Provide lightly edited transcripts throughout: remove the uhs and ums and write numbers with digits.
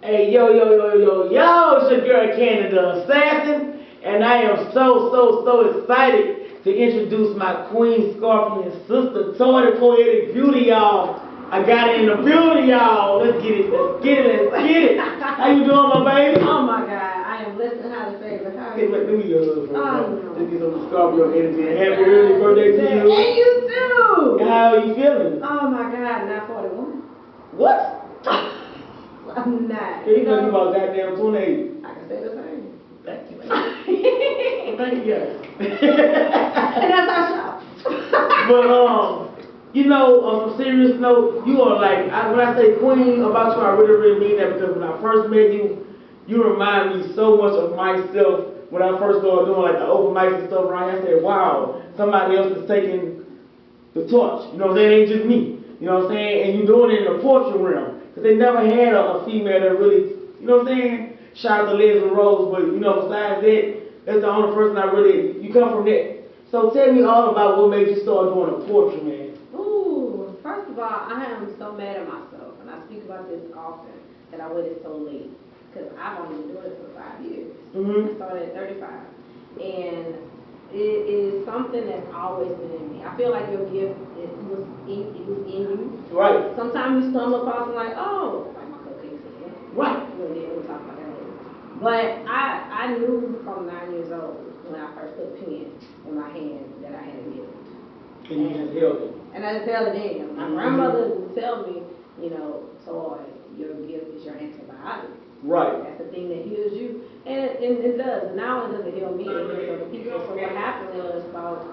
Hey, yo, it's your girl Canada Assassin, and I am so excited to introduce my queen, scorpion, sister, Toy the Poetic Beauty, y'all. I got it in the building, y'all. Let's get it. How you doing, my baby? Oh my God, I am listening how to say it. How are you? Let me no. let's get some Scorpio energy. And happy early birthday to you. And you too. How are you feeling? Oh my God, not 41. What? I'm not. You know you about goddamn 28. I can say the same. Thank you. Thank you, guys. And that's our show. But on some serious note, you are like, when I say queen about you, I really mean that because when I first met you, you remind me so much of myself when I first started doing like the open mics and stuff around here. I said, wow, somebody else is taking the torch. You know what I'm saying? It ain't just me. You know what I'm saying? And you doing it in the poetry realm. Because they never had a female that really, you know what I'm saying? Shout out to Leslie Rose, but besides that, that's the only person I really, you come from that. So tell me all about what made you start doing the poetry, man. Ooh, first of all, I am so mad at myself, and I speak about this often, that I waited so late. Because I've only been doing it for 5 years. I started at 35. And it is something that's always been in me. I feel like your gift, it was in you. Right. Sometimes you stumble across and like, oh, like my cupcakes again. Right. We'll talk about that later. But I knew from 9 years old when I first put a pen in my hand that I had a gift. And you just held it. And I just held it in. My grandmother would tell me, so your gift is your antibiotic. Right. That's the thing that heals you. And it does. Now it doesn't heal me, it heals other people. So what happened was about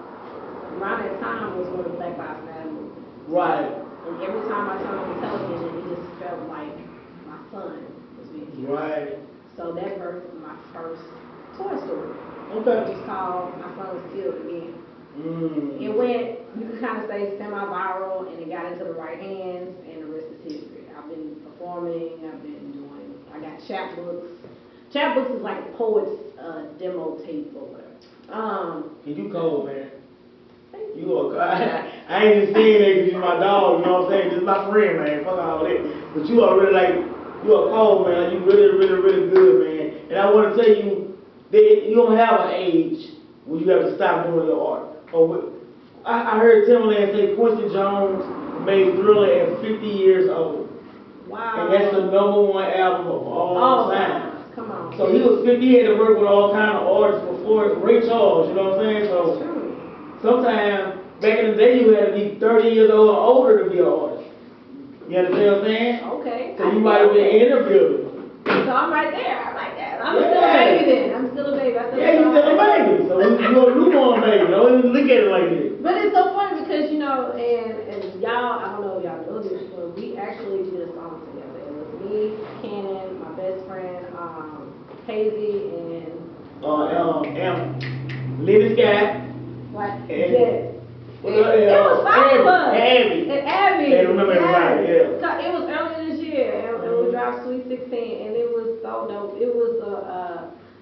around that time was when the Black Lives Matter movement. Right. And every time I turned on the television, it just felt like my son was being killed. Right. So that birthed my first Toy Story. Okay. It's called My Son Was Killed Again. It Mm. went, you could kind of say, semi-viral, and it got into the right hands, and the rest is history. I've been performing, I got chapbooks. Chapbooks is like a poet's demo tape or whatever. And you cold, man. You are, I ain't just saying that because you're my dog, you know what I'm saying? Just my friend, man. Fuck all that. But you are really like, you are cold, man. You really good, man. And I want to tell you that you don't have an age when you have to stop doing your art. I heard Timbaland say Quincy Jones made Thriller at 50 years old. Wow. And that's the #1 album of all time. Come on. So he was 50, he had to work with all kind of artists before Ray Charles, you know what I'm saying? So sometimes, back in the day, you had to be 30 years old or older to be an artist. You understand what I'm saying? Okay. So you might have been in the building. So I'm right there. I like that. I'm still a baby then. I'm still a baby. You're still a baby. So you're a newborn baby. Don't even look at it like this. But it's so funny because, and y'all, I don't know if y'all know this, but we actually did a song together. It was me, Cannon, my best friend, Hazy, and Lenny Scott. What? And, it was 5 of us. And Abby. I remember everybody, yeah. So it was earlier this year, and we dropped Sweet 16, and it was so dope. It was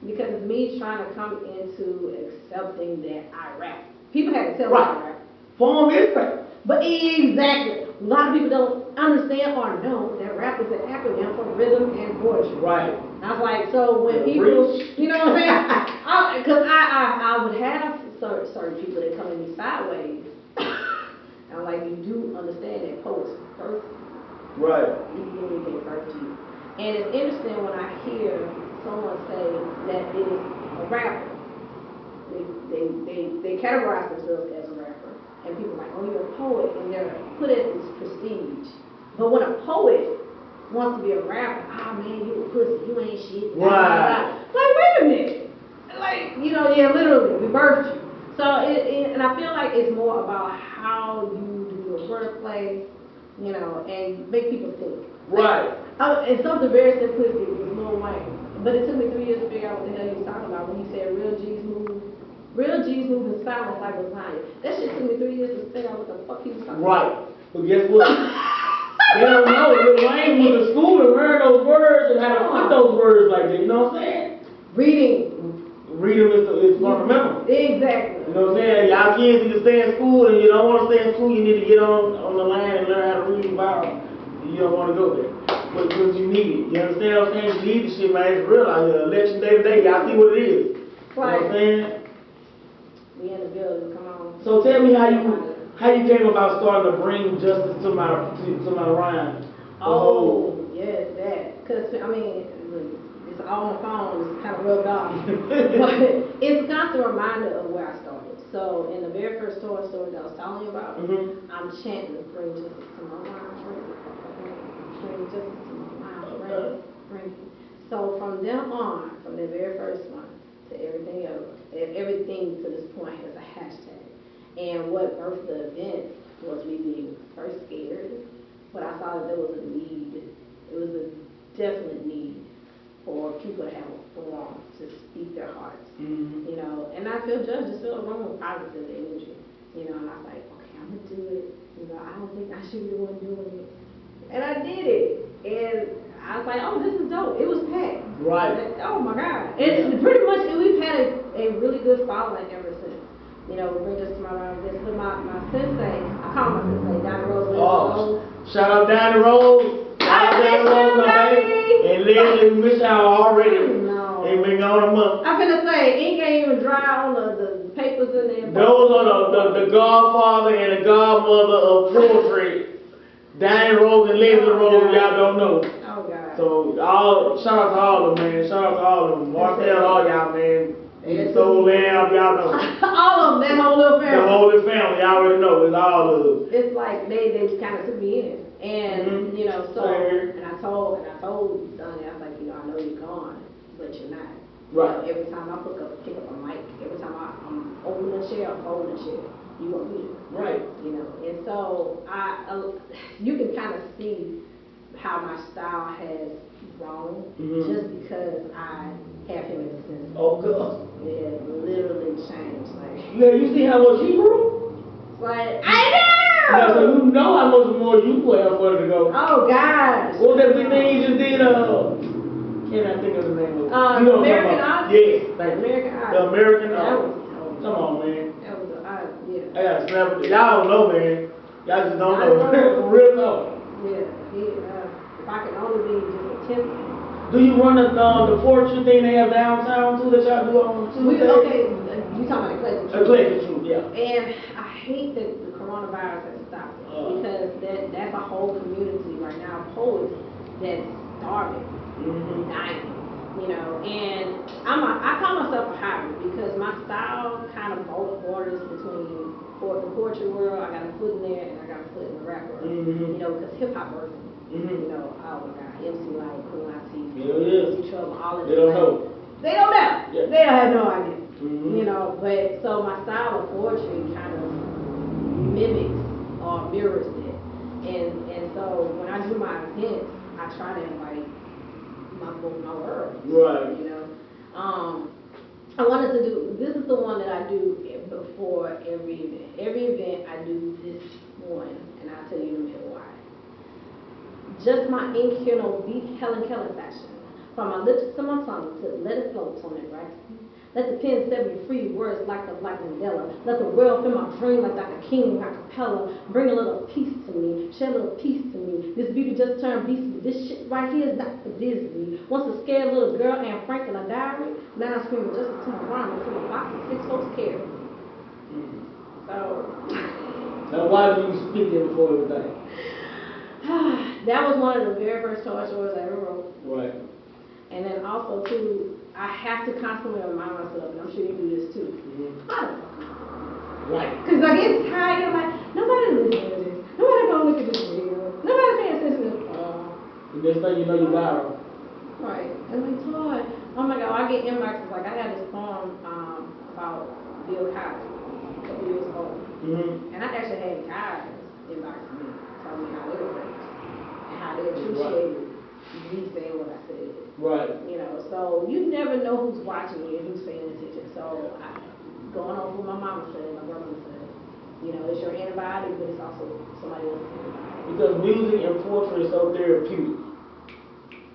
because of me trying to come into accepting that I rap. People had to tell me I rap. Form is rap. But exactly. A lot of people don't understand or know that rap is an acronym for rhythm and poetry. Right. I was like, so when people, you know what I'm saying? Because I would have certain people that come at me sideways. I'm like, you do understand that poets first. Right. You really get birth to you. And it's interesting when I hear someone say that it is a rapper. They categorize themselves as a rapper. And people are like, oh, you're a poet, and they're put as this prestige. But when a poet wants to be a rapper, man, you a pussy, you ain't shit. Right. Like, wait a minute. Like, literally, we birthed you. So, and I feel like it's more about how you do your wordplay, and make people think. Right. And something very simplistic was Lil Wayne. But it took me 3 years to figure out what the hell he was talking about when he said real G's move. Real G's move in silence like lasagna. That shit took me 3 years to figure out what the fuck he was talking about. Right. But guess what? They don't know. Lil Wayne went to school to learn those words and how to put those words like that. You know what I'm saying? Reading. Reading is fundamental. Exactly. You know what I'm saying? Y'all kids need to stay in school, and you don't want to stay in school, you need to get on the line and learn how to read and Bible. You don't want to go there. Because you need it. You understand what I'm saying? You need the shit, man. It's real out here. Election day to day, y'all see what it is. You know what I'm saying? We in the building, come on. So tell me how you came about starting to bring justice to my rhyme. Oh, yes, that. Because, I mean, it's all on the phone, it's kind of rubbed off. But it's a constant reminder of where I started. So, in the very first story that I was telling you about, I'm chanting, bring justice to my rhyme, bring justice to my rhyme, bring. So, from then on, from the very first one to everything else, everything to this point has a hashtag. And what birthed the event was me being first scared, but I saw that there was a need. It was a definite need for people to have a forum to speak their hearts. You know, and I feel judged, just feel a room with positive energy. You know, and I was like, okay, I'm gonna do it. You know, I don't think I should be the one doing it. And I did it. And I was like, oh, this is dope. It was packed. Right. Oh my God. And pretty much we've had a really good following ever since. You know, we bring this to my round. This is my sensei. I call my sensei, Donnie Rose. Oh, shout out Donnie Rose. Shout out Donnie Rose, my baby. And Leslie, we miss y'all already. No. They been gone a month. I'm finna say, ink ain't even dry on the papers in there. Those are the godfather and the godmother of poetry. Donnie Rose and Leslie Rose, y'all don't know. Oh God. So shout out to all of them, man. Shout out to all of them. Marcel, all y'all, man. Soul Lamb, y'all know. All of them, that whole little family. The whole little family, y'all already know. It's all of them. It's like they kind of took me in, and you know, so and I told Donnie, I was like, you know, I know you're gone, but you're not. Right. You know, every time I pick up a mic, every time I'm opening a chair, I'm folding a chair, you gonna be there. Right. You know, and so you can kind of see how my style has grown just because I have him in the sense. Oh, God. It literally changed. Like, Yeah, you see how much he grew? like I know. Now, so you know how much more you will have further to go. Oh gosh. What was that big thing you just did? Can't I think of the name of it? You know what I'm American talking about. Idol. Yes, thank you. American Idol. The American That Idol. was- Come on, man. That was yeah. I gotta snap it. Y'all don't know, man. Y'all just don't know. know. Real talk. Yeah. If I could only be just a tip. Do you run the fortune thing they have downtown too that y'all do on Tuesday? Okay, you talking about the Eclectic Truth, yeah. And I hate that the coronavirus has stopped it because that's a whole community right now, poets that's starving, dying, you know. And I call myself a hybrid because my style kind of both borders between the poetry world. I got a foot in there and I got a foot in the rap world, you know, because hip hop birthed me. You know, oh my God, MC Light, Queen Latifah, MC Trouble, all of They don't know. They don't know. Yeah. They don't have no idea. You know, but so my style of poetry kind of mimics or mirrors it. And so when I do my events, I try to invite my world. Right. You know. I wanted to do, this is the one that I do before every event. Every event I do this one, and I'll tell you in a minute why. Just my ink here, no beat Helen Keller fashion. From my lips to my tongue, to let it float on it, right? Let the pen set me free, words like the Black Mandela. Let the world feel my dream like Dr. King, a cappella. Bring a little peace to me, share a little peace to me. This beauty just turned beastly. This shit right here is not for Disney. Once a scared little girl, Anne Frank in a diary. Now I'm screaming just to my rhyme until my box of 6 folks carry. So. Now, why do you speak it before everything? That was one of the very first stories I ever wrote. Right. And then also, too, I have to constantly remind myself, and I'm sure you do this too, I don't fucking Right. Because I get tired, I'm like, nobody listening to this. Nobody gonna look at this video. Nobody paying attention to this. The next thing you know, you're viral. Right. And like, Todd, oh my God, I get inboxes. Like, I had this poem about Bill Cosby a couple years ago. And I actually had guys inbox me, telling me how they were raised and how they appreciated me saying what I said. Right. You know, so you never know who's watching you and who's paying attention. So going on what my mama said, my grandma said, you know, it's your antibiotic, but it's also somebody else's antibiotic. Because music and poetry is so therapeutic.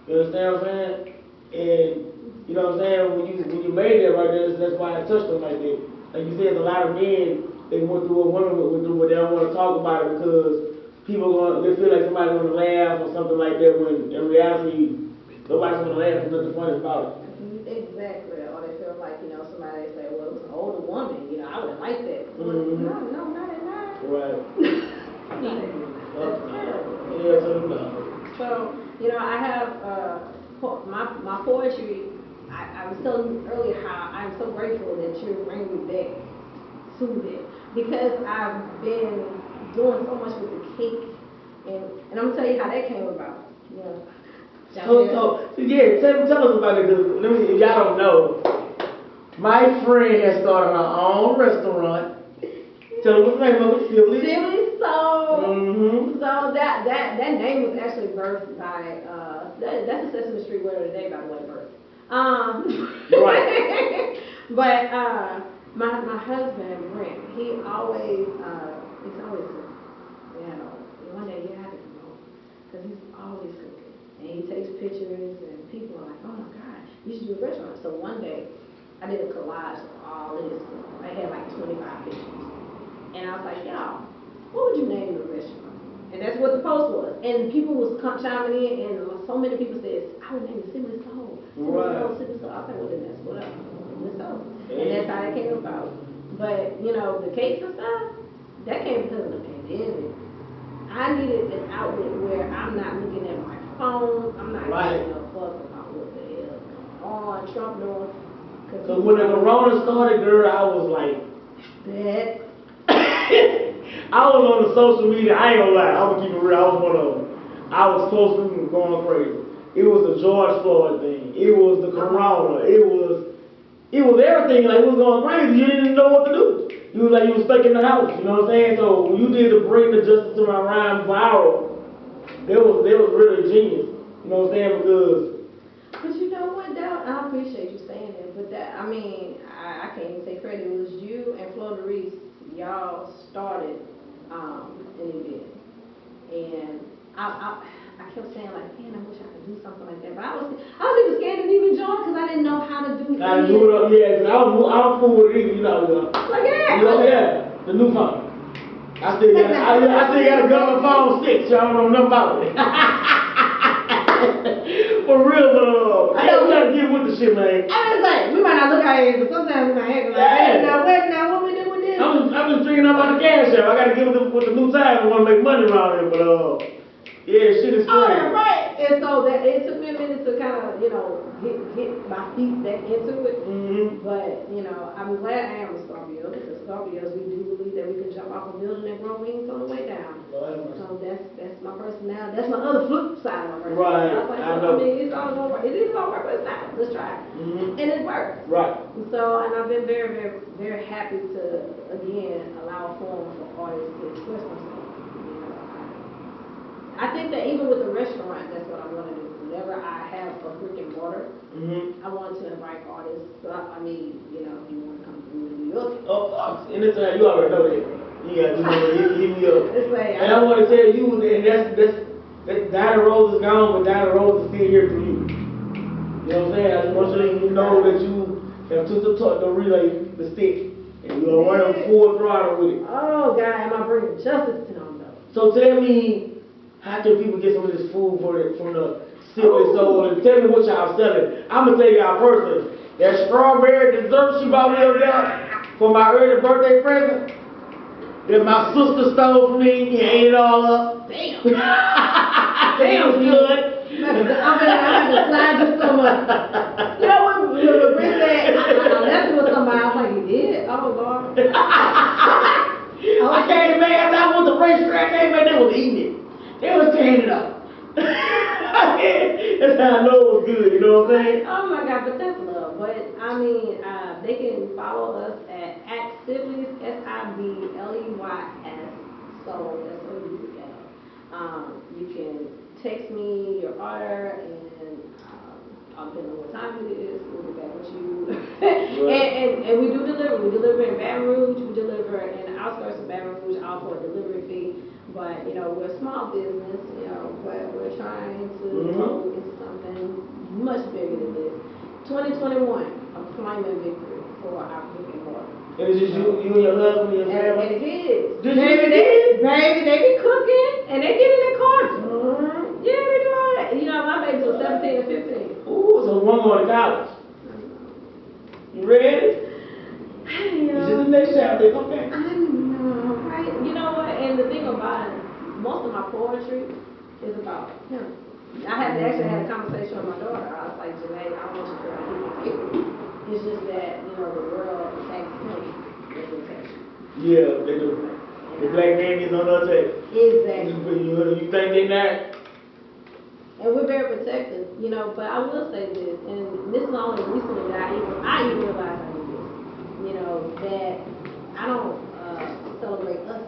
You understand what I'm saying? And you know what I'm saying? When you made that right there, that's why I touched them like that. Like you said, a lot of men, they went through what women went through, but they don't want to talk about it because they feel like somebody's gonna laugh or something like that when in reality nobody's gonna laugh. There's nothing funny about it. Exactly. Or they feel like, somebody say, well, it was an older woman, I wouldn't like that. Mm-hmm. No, not at night. Right. Not at night. That's terrible. Yeah, So, I have my poetry. I was telling you earlier how I'm so grateful that you're bringing me back to that because I've been doing so much with the cake, and I'm gonna tell you how that came about. So yeah, tell us about it. If y'all don't know, my friend has started her own restaurant. Tell them what's the name of it, Silly. Silly Soul. Mm-hmm. So that name was actually birthed by that's a Sesame Street word of the day, by the way, birth. Right. But my husband Brent, he always he's always one day you have to come home because he's always cooking and he takes pictures and people are like, oh my God, you should do a restaurant. So one day I did a collage of all of his food. I had like 25 pictures. And I was like, y'all, what would you name the restaurant? And that's what the post was. And people was chiming in, and so many people said, I would name it Silly Soul. Silly Soul. I was like, well, then that's what up. Silly Soul. And that's how that came about. But, the cakes and stuff, that came because of the pandemic. I needed an outlet where I'm not looking at my phone. I'm not giving a fuck about what the hell is going on, Trump doing. Because when the corona started, girl, I was like, that. I was on the social media, I ain't gonna lie, I'm gonna keep it real, I was one of them. I was close to going crazy. It was the George Floyd thing, it was the corona, it was everything, like it was going crazy, you didn't know what to do. You was stuck in the house, you know what I'm saying? So when you did the Bring the Justice to My Rhyme viral, they was really genius, you know what I'm saying? Because but you know what, Dal? I appreciate you saying that, but I can't even say credit. It was you and Florida Reese. Y'all started an event, and I kept saying like, man, I wish I could do something like that, but I was even scared to even join because I didn't know how to do it. I do it up, yeah, because I don't fool with it either, Like the new phone. I still got a gun phone 6, y'all don't know nothing about it. For real, but I gotta get with the shit, man. I was like, we might not look at it, but sometimes we might act like, hey, now what we do with this? I'm just drinking up on the cash app. I gotta get with the new time. I want to make money around here, but yeah, shit is crazy. Oh, yeah, right. And so it took me a minute to kind of, get my feet back into it. Mm-hmm. But, I'm glad I am a Scorpio because Scorpios, we do believe that we can jump off a building and grow wings on the way down. So that's my personality. That's my other flip side of my personality. Right. I was like, I mean, it's all gonna work. It is gonna work, but it's not. Let's try it. Mm-hmm. And it works. Right. So, and I've been very, very, very happy to, again, allow a forum for artists to express themselves. I think that even with the restaurant, that's what I want to do. Whenever I have a brick and mortar, I want to invite artists. So I mean, if you want to come through to New York. Oh, anytime, you already know that. You got to hit me up. And I want to tell you, and that Diana Rose is gone, but Diana Rose is still here for you. You know what I'm saying? I just want you to know that you have took the relay, the stick, and you're going to run full throttle with it. Oh, God, am I bringing justice to them, though? So tell me, how can people get some of this food from the Silly Soul? And tell me what y'all selling. I'm going to tell y'all personally, that strawberry dessert she bought me over there for my early birthday present, that my sister stole from me and ate it all up. Damn. Damn, good. I'm gonna slide you so much. You know what? Brent said, I'm messing with somebody. I was like, you did? Oh, Lord. I came back after I went to the racetrack. I came back, they was eating it. They was tearing it up. That's how I know it was good, you know what I'm saying? Oh my God, but that's love. But I mean, they can follow us at Sibley's, SIBLEYS, Soul, SOUL. You can text me your order and I'll let know what time it is. We'll get back with you. and we do deliver. We deliver in Baton Rouge. We deliver in the outskirts of Baton Rouge, all for a delivery fee. But, we're a small business, but we're trying to grow into something much bigger than this. 2021, I'm claiming victory for our brick and mortar. And it's just you and your husband and your And family? the kids. Just you and the kids? Baby, they be cooking and they get in the car. Yeah, they do all that. You know, my babies are 17 and 15. Ooh, so one going to college. You ready? You It's just know, the next chapter, okay? I know, right? You know what? And the thing about it, most of my poetry is about him. I had actually had a conversation with my daughter. I was like, Janae, I don't want you to feel like you can pick me. It's just that, you know, the world attacks him with protection. Yeah, they do. The black man is on the attack. Exactly. You think they not? And we're very protective, you know, but I will say this, and this is only recently that I even realized I do this, you know, that I don't celebrate us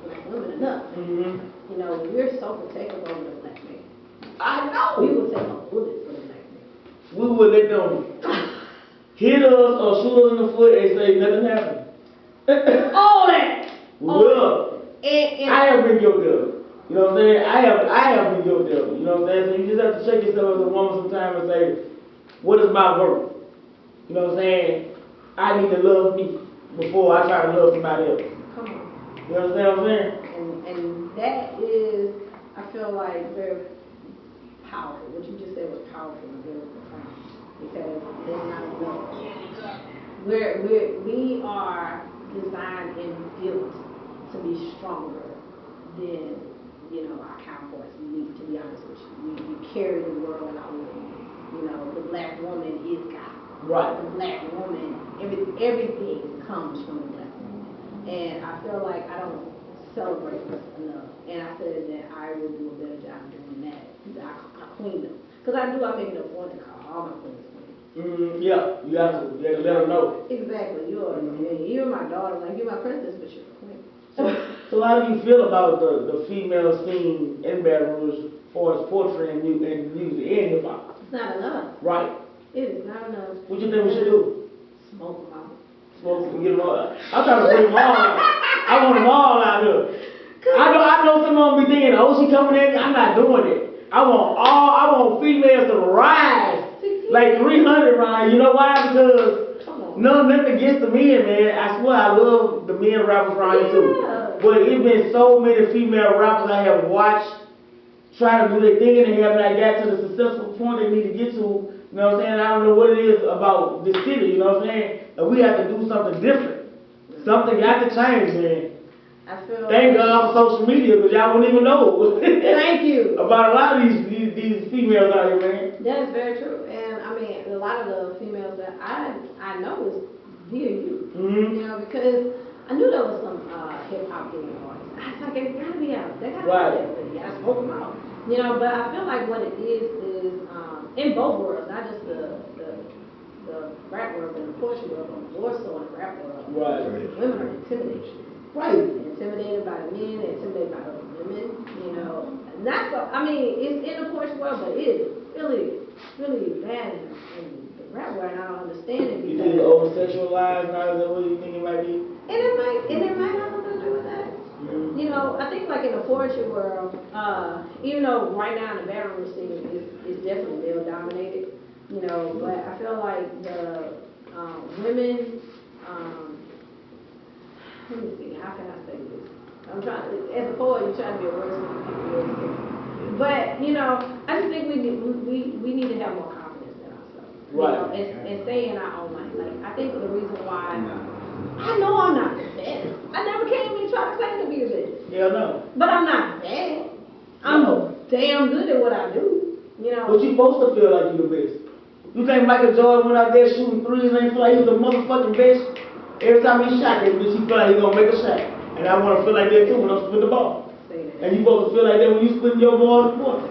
black women enough. You know, we're so protective over the black man. I know. We will take a bullet for the black man. We will let them hit us or shoot us in the foot and say nothing happened. All that. We will. And I have been guilty of it. You know what I'm saying? I have been guilty of it. You know what I'm saying? So you just have to check yourself as a woman sometimes and say, what is my worth? You know what I'm saying? I need to love me before I try to love somebody else. come on. You understand what I'm saying? And that is, I feel like, very powerful. What you just said was powerful and very profound. Because there's not enough. We are designed and built to be stronger than, you know, our counterparts. To be honest with you, we carry the world in our womb. You know, the black woman is God. Right. The black woman, everything comes from the black woman. And I feel like I don't celebrate this enough. And I said that I will do a better job doing that. I queen them. Because I make it a point to call all my queens queens. Yeah, you have to let them know. Exactly. You're my daughter, like you're my princess, but you're a queen. So how do you feel about the female scene in Baton Rouge as far as poetry and music and hip hop? It's not enough. Right. It is not enough. What you think we should do? Smoke them out. Smoke and get them all out. I'm trying to bring them all out. I want them all out here. I know some of them be thinking, oh, she coming in. I'm not doing it. I want females to rise like 300 rise. You know why? Because nothing against the men, man. I swear I love the men rappers around here too. But it's been so many female rappers I have watched try to do their thing and they have not got to the successful point they need to get to. You know what I'm saying? I don't know what it is about this city, you know what I'm saying? And we have to do something different. Something got to change, man. Thank God for social media, because y'all wouldn't even know. Thank you. About a lot of these females out here, man. That is very true. And I mean, a lot of the females that I know is via you. You know, because I knew there was some hip hop getting artists. I was like, they gotta be out. They gotta be out there. You gotta smoke them out. You know, but I feel like what it is in both worlds, not just the rap world, but the poetry world, but more so in the rap world. Right. Women are intimidated. Right. Intimidated by the men, intimidated by other women, you know. Not so, I mean, it's in the poetry world, but it is really, really bad in the rap world, and I don't understand it. You think it's over-sexualized now? Is that what you think it might be? And it might have something to do with that. You know, I think like in the poetry world, even though right now in the Baton Rouge scene is definitely male dominated, you know, but I feel like the women, let me see, how can I say this? I'm trying to, as a poet, you're trying to be a wordsmith. But, you know, I just think we need to have more confidence in ourselves. Right. You know, and stay in our own lane. Like, I think the reason why, I know I'm not the best. I never came in trying to claim to be the best. Yeah, no. But I'm not bad. I'm damn good at what I do. You know. But you supposed to feel like you the best. You think Michael Jordan went out there shooting threes and ain't feel like he was the motherfucking best? Every time he shot that bitch, he feel like he gonna make a shot. And I wanna feel like that too when I'm spitting the ball. And you supposed to feel like that when you spitting your ball in the court.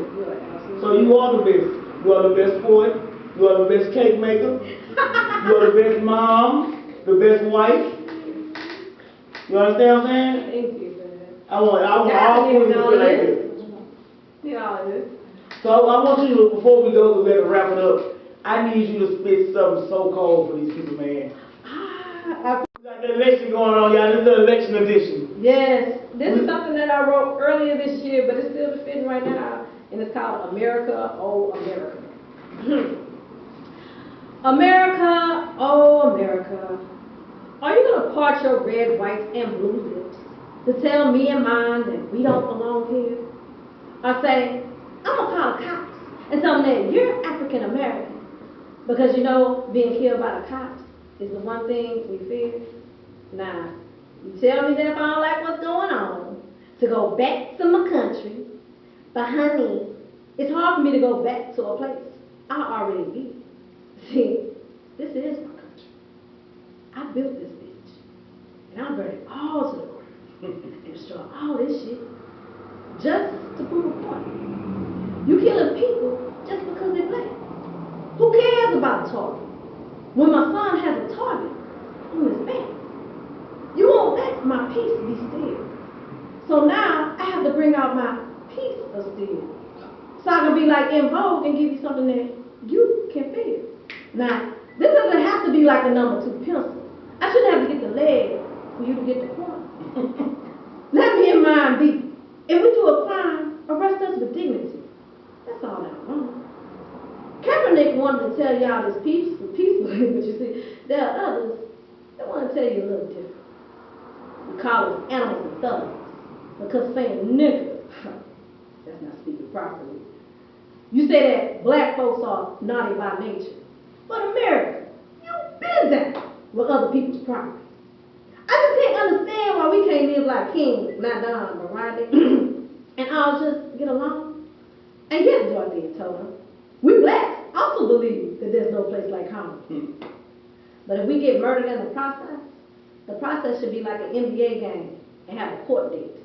So you are the best. You are the best poet. You are the best cake maker. You are the best mom. The best wife. You understand what I'm saying? Thank you for that. I want all queens to feel like this. Yeah, it is. So I want you to, before we go, we better wrap it up. I need you to spit something so cold for these people, man. We got the election going on, y'all. This is the election edition. Yes, this is something that I wrote earlier this year, but it's still fitting right now, and it's called America, Oh America. America, oh America, are you gonna part your red, white, and blue lips to tell me and mine that we don't belong here? Or say, I'm gonna call the cops and tell them that you're African American because you know being killed by the cops is the one thing we fear? Nah, you tell me that if I don't like what's going on, to go back to my country, but honey, it's hard for me to go back to a place I already live. See, this is my country. I built this bitch, and I'm burning all to the ground and destroy all this shit just to prove a point. You killing people just because they're black. Who cares about a target? When my son has a target on his back, you won't let my peace be still. So now I have to bring out my piece of steel. So I can be like in Vogue and give you something that you can feel. Now, this doesn't have to be like a number 2 pencil. I shouldn't have to get the leg for you to get the point. Let me and mine be. If we do a crime, arrest us with dignity. That's all I want. Kaepernick wanted to tell y'all this peacefully, but you see, there are others that want to tell you a little different. We call us animals and thugs because saying nigger, that's not speaking properly. You say that black folks are naughty by nature, but America, you've been down with other people's property. I just can't understand why we can't live like King, Madame, Miranda, and all just get along. And yes, Dorothy told him, we blacks also believe that there's no place like home. But if we get murdered in the process should be like an NBA game and have a court date.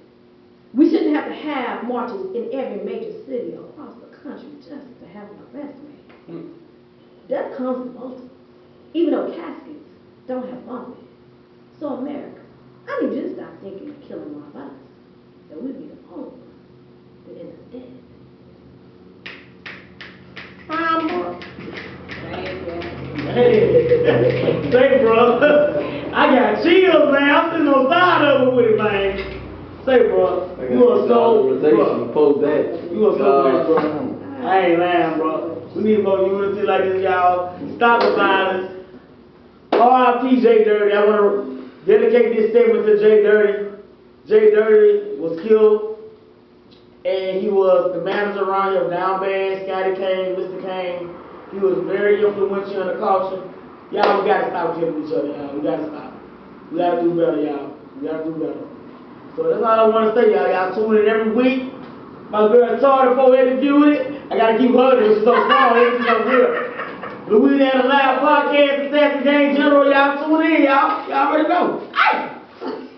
We shouldn't have to have marches in every major city across the country just to have an arrest made. Death comes to multiple, even though caskets don't have bump in. So America, I need you to stop thinking of killing one of us, that we'd be the only ones that end up dead. Hey, say, bro, I got chills, man. I'm sitting on side of it with it, man. Say, bro, you are so, bro. Post that. You are so great, bro. I ain't lying, bro. We need more unity like this, y'all. Stop the violence. R.I.P. Jay Dirty. I want to dedicate this statement to Jay Dirty. Jay Dirty was killed, and he was the manager around here of Down Bad, Scotty Kane, Mr. Kane. He was very influential in the culture. Y'all, we gotta stop killing each other, y'all. We gotta stop. We gotta do better, y'all. We gotta do better. So that's all I want to say, y'all. Y'all tune in every week. My girl Tar, before interviewing it, I gotta keep hugging her. She's so strong. She's so good. Louisiana Live Podcast, Assassin Gang General. Y'all tune in, y'all. Y'all already know. Hey!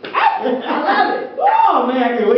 I love it. Oh, man, I can't wait.